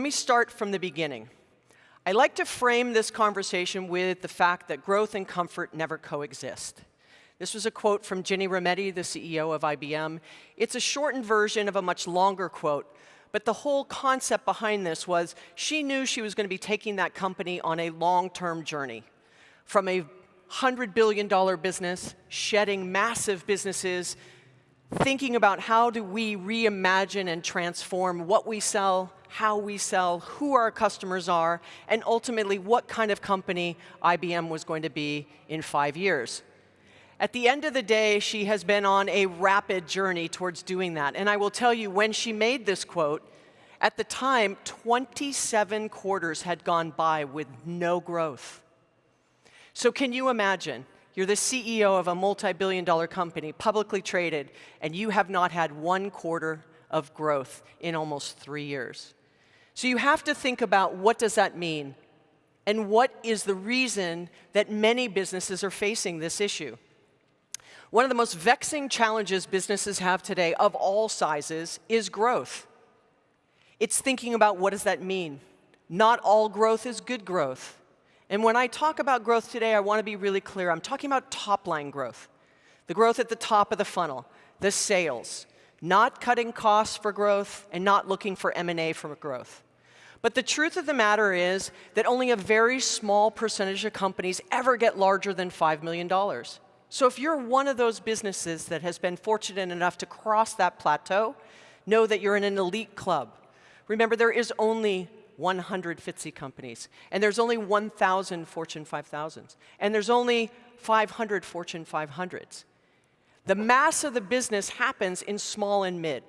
let me start from the beginning. I like to frame this conversation with the fact that growth and comfort never coexist. This was a quote from Ginny Rometty, the CEO of IBM. It's a shortened version of a much longer quote, but the whole concept behind this was she knew she was going to be taking that company on a long-term journey. From a $100 billion business, shedding massive businesses, thinking about how do we reimagine and transform what we sell, how we sell, who our customers are, and ultimately what kind of company IBM was going to be in 5 years. At the end of the day, she has been on a rapid journey towards doing that. And I will tell you, when she made this quote, at the time, 27 quarters had gone by with no growth. So can you imagine? You're the CEO of a multi-billion-dollar company, publicly traded, and you have not had 1 quarter of growth in almost 3 years. So you have to think about, what does that mean? And what is the reason that many businesses are facing this issue? One of the most vexing challenges businesses have today, of all sizes, is growth. It's thinking about, what does that mean? Not all growth is good growth. And when I talk about growth today, I want to be really clear. I'm talking about top-line growth, the growth at the top of the funnel, the sales, not cutting costs for growth and not looking for M&A for growth. But the truth of the matter is that only a very small percentage of companies ever get larger than $5 million. So if you're one of those businesses that has been fortunate enough to cross that plateau, know that you're in an elite club. Remember, there is only 100 FTSE companies, and there's only 1,000 Fortune 5000s, and there's only 500 Fortune 500s. The mass of the business happens in small and mid.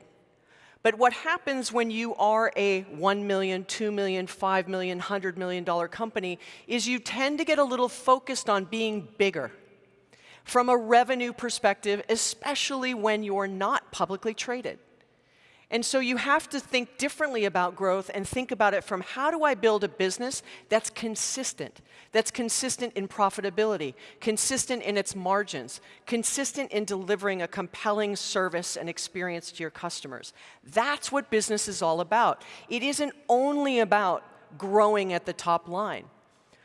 But what happens when you are a $1 million, $2 million, $5 million, $100 million company is you tend to get a little focused on being bigger from a revenue perspective, especially when you're not publicly traded. And so you have to think differently about growth and think about it from, how do I build a business that's consistent in profitability, consistent in its margins, consistent in delivering a compelling service and experience to your customers. That's what business is all about. It isn't only about growing at the top line,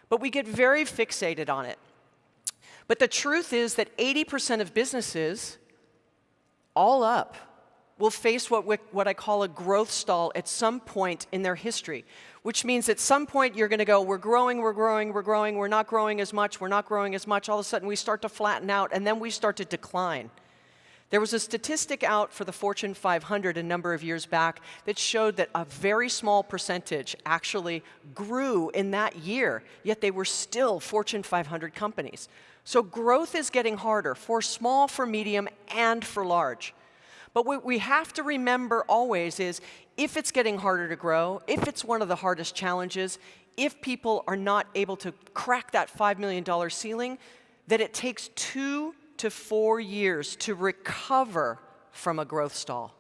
but we get very fixated on it. But the truth is that 80% of businesses, all up, will face what I call a growth stall at some point in their history, which means at some point you're going to go, we're growing, we're growing, we're growing, we're not growing as much, we're not growing as much. All of a sudden we start to flatten out, and then we start to decline. There was a statistic out for the Fortune 500 a number of years back that showed that a very small percentage actually grew in that year, yet they were still Fortune 500 companies. So growth is getting harder for small, for medium, and for large. But what we have to remember always is, if it's getting harder to grow, if it's one of the hardest challenges, if people are not able to crack that $5 million ceiling, that it takes 2 to 4 years to recover from a growth stall.